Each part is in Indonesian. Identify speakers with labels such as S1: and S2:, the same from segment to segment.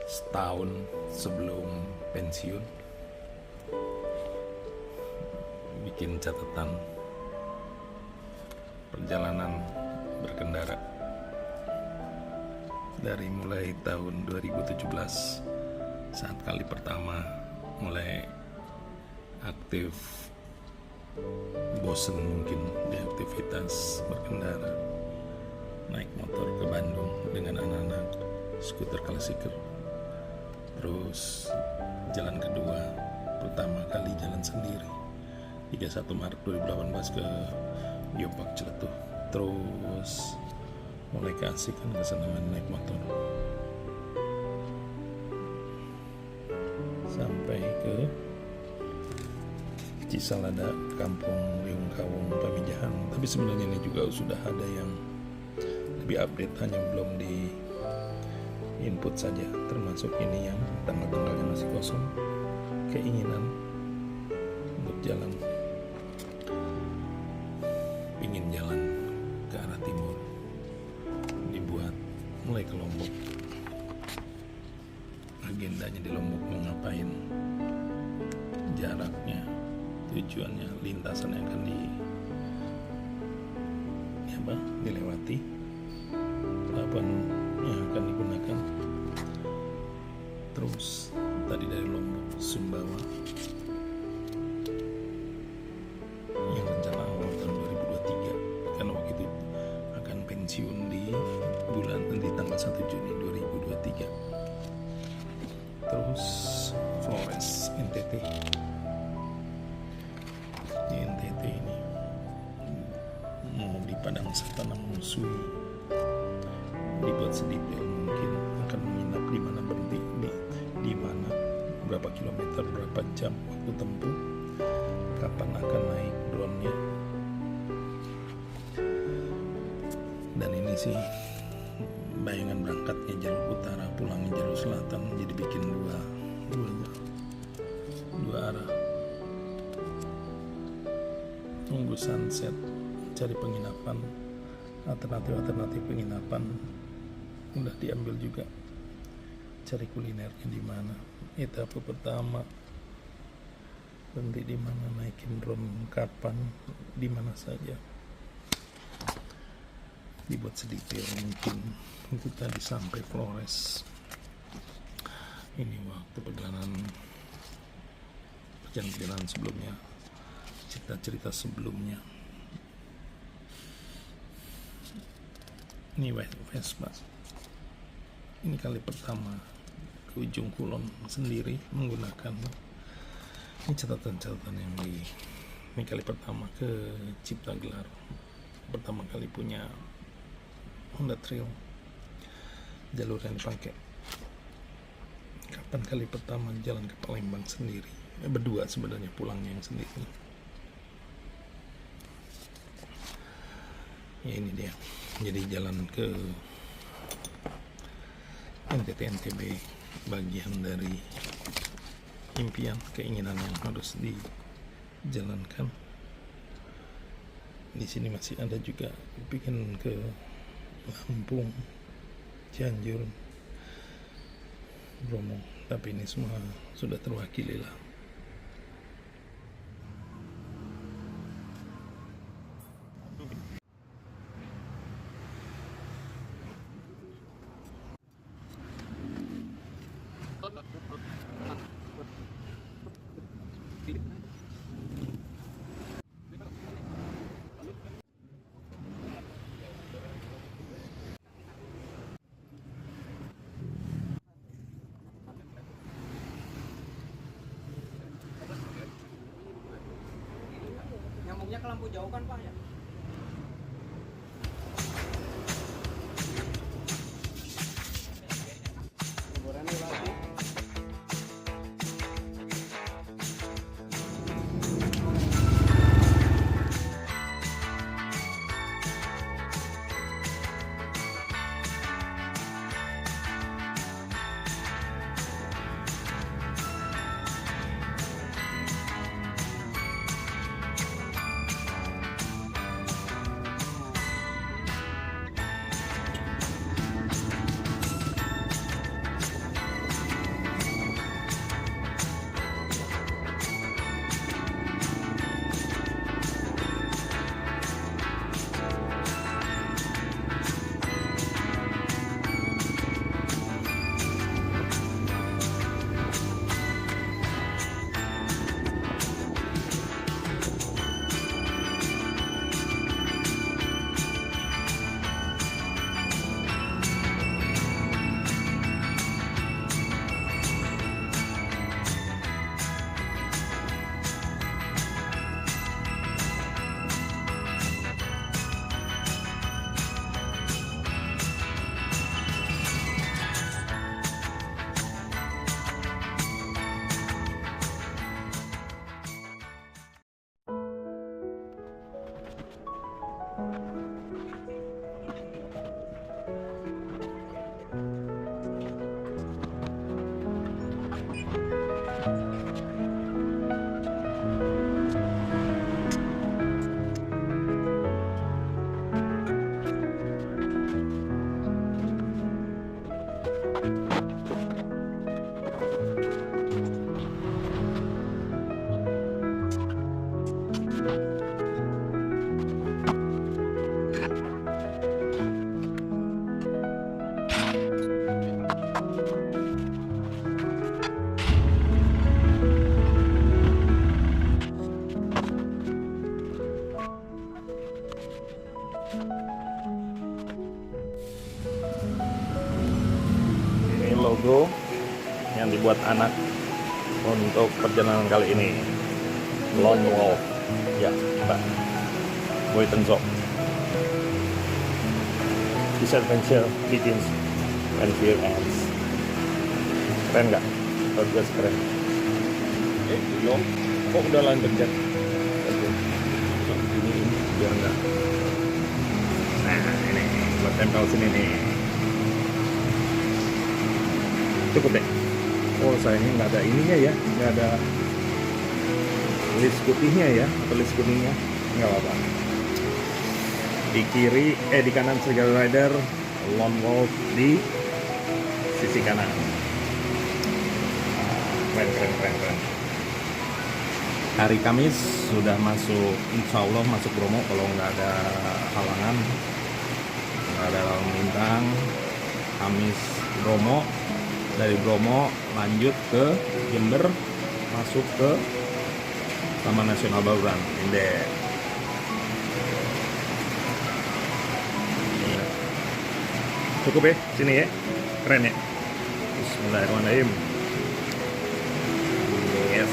S1: setahun sebelum pensiun bikin catatan perjalanan berkendara dari mulai tahun 2017 saat kali pertama mulai aktif, bosen mungkin di aktivitas berkendara, naik motor ke Bandung dengan anak-anak, skuter klasiker. Terus jalan kedua, pertama kali jalan sendiri 31 Maret 2018 ke Geopark Ciletuh. Terus mulai keasikan kesenangan naik motor sampai ke Cisalada, Kampung Liung Kawung, Pamijahan. Tapi sebenarnya ini juga sudah ada yang lebih update, hanya belum di input saja, termasuk ini yang tanggal-tanggalnya masih kosong. Keinginan untuk jalan, ingin jalan ke arah timur, dibuat mulai ke Lombok. Agendanya di Lombok mau ngapain, jaraknya, tujuannya, lintasan yang akan dilewati, pelabuhan yang akan digunakan. Terus tadi dari Lombok, Sumbawa yang rencana awal tahun 2023, karena waktu itu akan pensiun di tanggal 1 Juni 2023. Terus Flores, NTT. Di NTT ini mau di Padang Santanam Musui, dibuat sedetail mungkin, akan menginap di mana, berhenti di mana, berapa kilometer, berapa jam waktu tempuh, kapan akan naik drone-nya. Dan ini sih bayangan berangkatnya jalur utara, pulangnya jalur selatan, jadi bikin dua arah. Tunggu sunset, cari penginapan, alternatif penginapan udah diambil juga. Cari kulinernya di mana, etapa pertama berhenti di mana, naikin drone kapan, di mana saja, dibuat sedetail mungkin. Itu tadi sampai Flores. Ini waktu perjalanan sebelumnya, cerita sebelumnya. Ini Vespa. Ini kali pertama ke ujung kulon sendiri menggunakan, ini catatan yang ini kali pertama ke Cipta Gelar, pertama kali punya Honda Trail, jalur yang dipakai. Kapan kali pertama jalan ke Palembang sendiri, berdua sebenarnya, pulangnya yang sendiri. Ya ini dia, jadi jalan ke NTT NTB, bagian dari impian, keinginan yang harus dijalankan. Di sini masih ada juga bikin ke Lampung, Cianjur, Bromo, tapi ini semua sudah terwakili lah.
S2: Nyambungnya ke lampu jauh kan Pak ya? Liburannya lagi.
S1: logo yang dibuat anak untuk perjalanan kali ini. Lone Wolf. Ya, Mbak. Boy Tenzok. This adventure begins when fear ends. Keren nggak? Menurut gue sih keren. Belum. Kok udah lanjut kan? Oke. Ini biar enggak. Nah, ini buat tempel sini nih. Cukup deh. Oh, sayangnya nggak ada ininya ya, nggak ada list putihnya ya, atau list kuningnya. Nggak apa-apa. Di kiri, di kanan Serigala Rider, Lone Wolf di sisi kanan. Keren. Hari Kamis sudah masuk, insya Allah masuk Bromo kalau nggak ada halangan, nggak ada lalu lintang. Kamis Bromo, dari Bromo lanjut ke Jember, masuk ke Taman Nasional Baluran. Ini cukup ya, sini ya, keren ya. Bismillahirrahmanirrahim. Yes.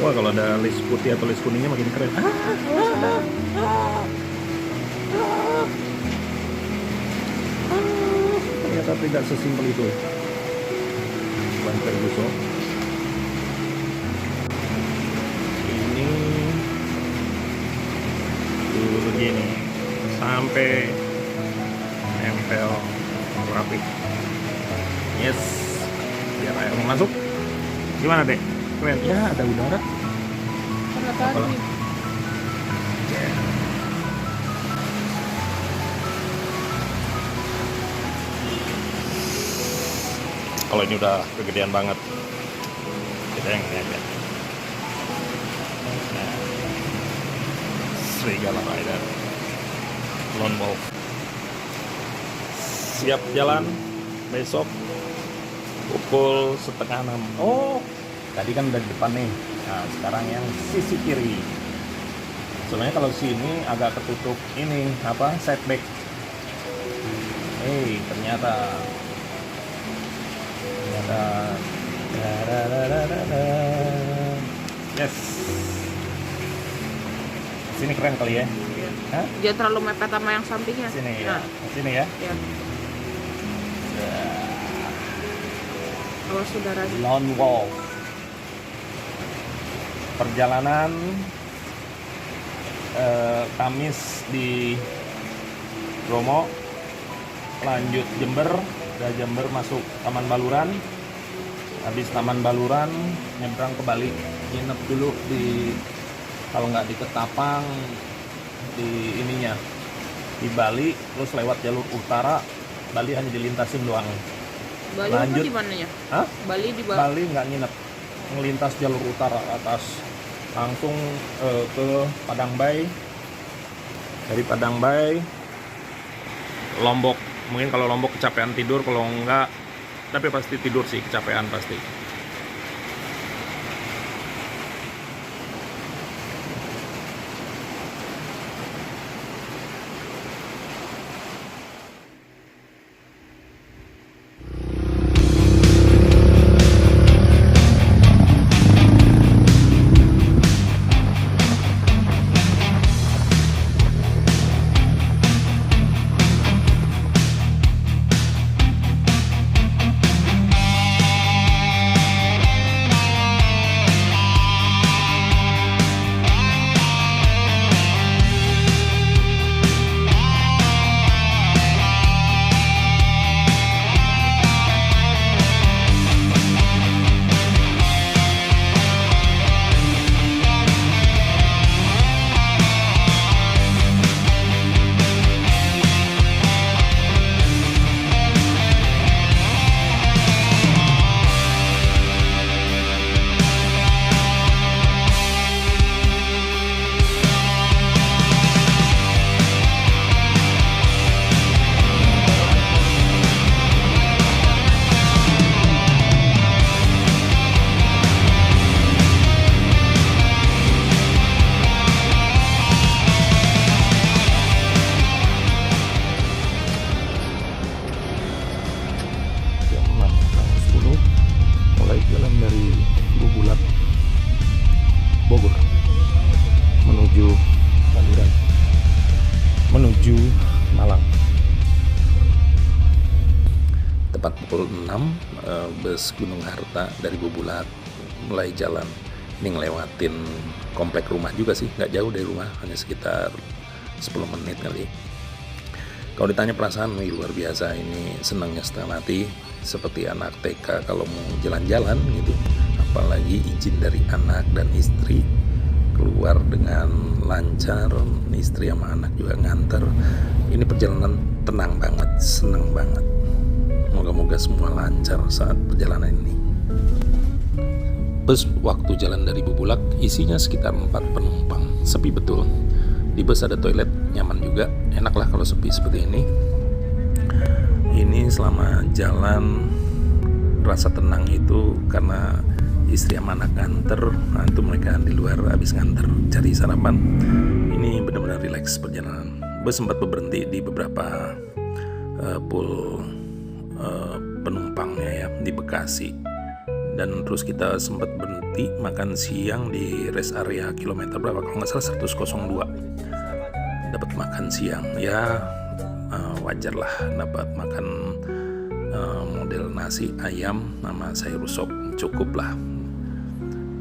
S1: Wah, kalau ada list putih atau list kuningnya makin keren. Ternyata tidak sesimpel itu. Ban Ferguson. Ini dulu begini sampai nempel rapi. Yes. Biar air masuk. Gimana dek? Keren. Ya, ada udara. Apalah. Kalau ini udah kegedean banget, kita yang ini aja. Nah, Serigala Rider, Lone Wolf. Siap jalan besok pukul 5:30. Oh, tadi kan udah di depan nih. Nah, sekarang yang sisi kiri. Sebenarnya kalau sini agak ketutup ini apa setback. Ternyata yes. Sini keren kali ya. Hah?
S3: Dia terlalu mepet sama yang sampingnya.
S1: Sini ya. Sini ya.
S3: Ya. Kalau saudara
S1: Lone Wolf. Perjalanan Kamis di Bromo, lanjut Jember, dari Jember masuk Taman Baluran. Habis Taman Baluran nyebrang ke Bali, nginep dulu di, kalau nggak di Ketapang, di ininya di Bali, terus lewat jalur utara. Bali hanya dilintasin doang.
S3: Bali
S1: lanjut
S3: di mananya?
S1: Hah?
S3: Bali di
S1: Bali nggak nginep, ngelintas jalur utara atas langsung ke Padang Bay. Dari Padang Bay Lombok. Mungkin kalau Lombok kecapean tidur, kalau enggak, tapi pasti tidur sih, kecapean pasti. tepat pukul 6 bus Gunung Harta dari Bubulak mulai jalan. Ini ngelewatin komplek rumah juga sih, nggak jauh dari rumah, hanya sekitar 10 menit kali. Kalau ditanya perasaan, luar biasa, ini senangnya setengah mati, seperti anak TK kalau mau jalan-jalan gitu. Apalagi izin dari anak dan istri, keluar dengan lancar, istri sama anak juga nganter. Ini perjalanan tenang banget, senang banget. Moga-moga semua lancar saat perjalanan ini. Bus waktu jalan dari Bubulak isinya sekitar 4 penumpang, sepi betul. Di bus ada toilet, nyaman juga, enak lah kalau sepi seperti ini. Ini selama jalan rasa tenang itu karena istri sama anak nganter, nah itu mereka di luar habis nganter cari sarapan. Ini benar-benar rileks perjalanan. Bus sempat berhenti di beberapa pool penumpangnya ya di Bekasi, dan terus kita sempat berhenti makan siang di rest area kilometer berapa, kalau nggak salah 102, dapat makan siang ya. Wajar lah dapat makan model nasi ayam sama sayur sop, cukup lah,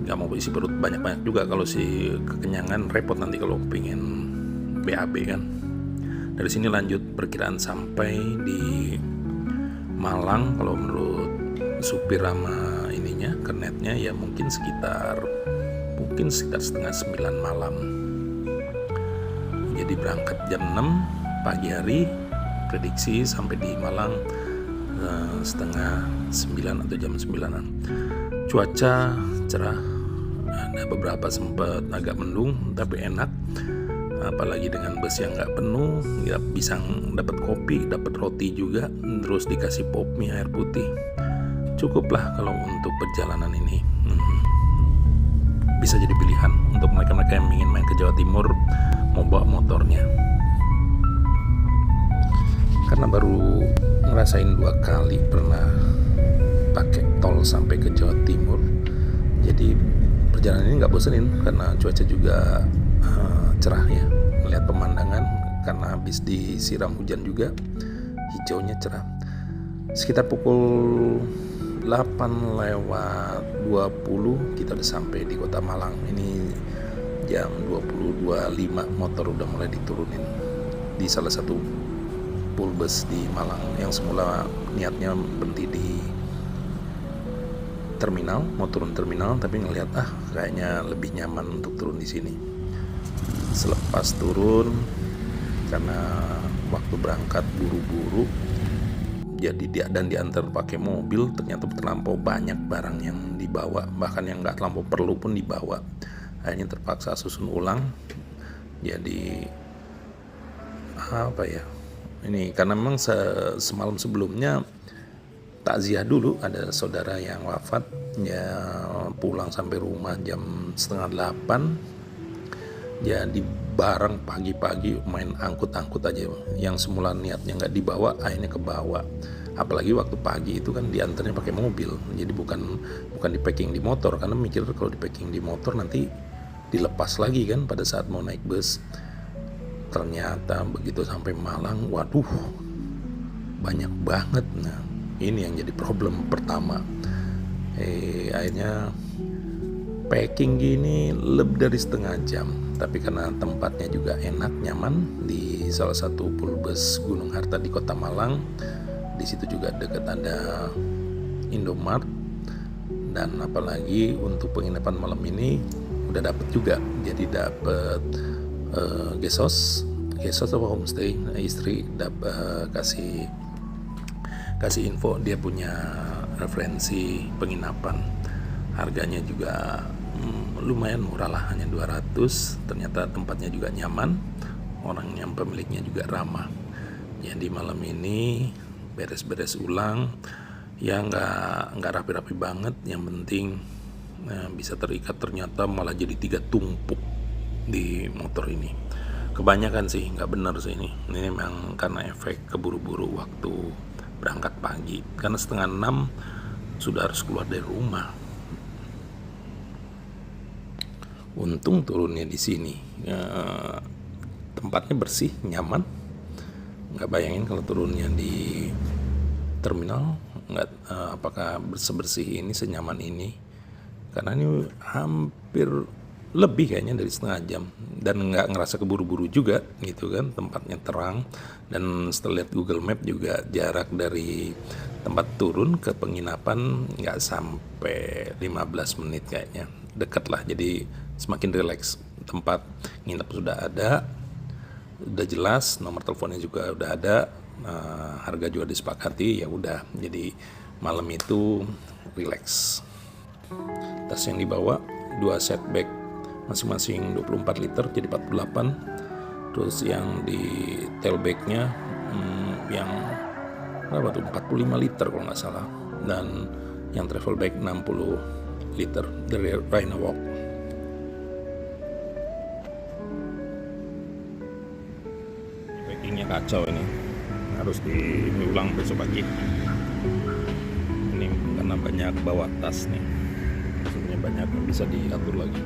S1: nggak mau isi perut banyak-banyak juga. Kalau si kekenyangan repot nanti kalau pengen BAB kan. Dari sini lanjut perkiraan sampai di Malang, kalau menurut supir sama ininya kernetnya ya mungkin sekitar setengah 9 malam. Jadi berangkat jam 6 pagi hari, prediksi sampai di Malang setengah 9 atau jam 9-an. Cuaca cerah, ada beberapa sempat agak mendung tapi enak, apalagi dengan bus yang nggak penuh, ya bisa dapat kopi, dapat roti juga, terus dikasih pop mie air putih. Cukuplah kalau untuk perjalanan ini. Bisa jadi pilihan untuk mereka-mereka yang ingin main ke Jawa Timur mau bawa motornya. Karena baru ngerasain 2 kali pernah pakai tol sampai ke Jawa Timur, jadi perjalanan ini nggak bosenin karena cuaca juga cerah ya, melihat pemandangan karena habis disiram hujan juga, hijaunya cerah. Sekitar pukul 8:20 kita udah sampai di Kota Malang. Ini jam 20.25 motor udah mulai diturunin di salah satu pool bus di Malang yang semula niatnya berhenti di terminal, mau turun terminal, tapi ngelihat kayaknya lebih nyaman untuk turun di sini. Selepas turun, karena waktu berangkat buru-buru, jadi dan diantar pakai mobil, ternyata terlampau banyak barang yang dibawa, bahkan yang nggak terlampau perlu pun dibawa. Akhirnya terpaksa susun ulang. Jadi apa ya? Ini karena memang semalam sebelumnya takziah dulu, ada saudara yang wafat, ya pulang sampai rumah jam 7:30. Jadi barang pagi-pagi main angkut-angkut aja, yang semula niatnya nggak dibawa akhirnya kebawa. Apalagi waktu pagi itu kan diantarnya pakai mobil, jadi bukan di packing di motor, karena mikir kalau di packing di motor nanti dilepas lagi kan pada saat mau naik bus. Ternyata begitu sampai Malang, waduh banyak banget. Nah ini yang jadi problem pertama. Akhirnya packing gini lebih dari setengah jam, tapi karena tempatnya juga enak, nyaman, di salah satu pool bus Gunung Harta di Kota Malang. Di situ juga dekat ada Indomart, dan apalagi untuk penginapan malam ini udah dapet juga, jadi dapet guest house atau homestay. Istri kasih info, dia punya referensi penginapan, harganya juga lumayan murah lah, hanya 200. Ternyata tempatnya juga nyaman, orang yang pemiliknya juga ramah. Jadi malam ini beres-beres ulang ya, nggak rapi-rapi banget, yang penting bisa terikat. Ternyata malah jadi 3 tumpuk di motor ini. Kebanyakan sih nggak benar sih ini memang karena efek keburu-buru waktu berangkat pagi, karena 5:30 sudah harus keluar dari rumah. Untung turunnya di sini, tempatnya bersih, nyaman. Nggak bayangin kalau turunnya di terminal, apakah bersih ini, senyaman ini, karena ini hampir lebih kayaknya dari setengah jam, dan nggak ngerasa keburu-buru juga gitu kan. Tempatnya terang, dan setelah lihat Google Map juga jarak dari tempat turun ke penginapan nggak sampai 15 menit kayaknya, deket lah. Jadi semakin rileks. Tempat nginep sudah ada, udah jelas, nomor teleponnya juga udah ada, harga juga disepakati, ya udah. Jadi malam itu rileks. Tas yang dibawa 2 set bag masing-masing 24 liter jadi 48. Terus yang di tailbagnya yang berapa tuh, 45 liter kalau nggak salah, dan yang travel bag 60 liter dari Rhino Walk. Packingnya kacau, ini harus diulang besok pagi. Ini karena banyak bawa tas nih, sebenarnya banyak yang bisa diatur lagi.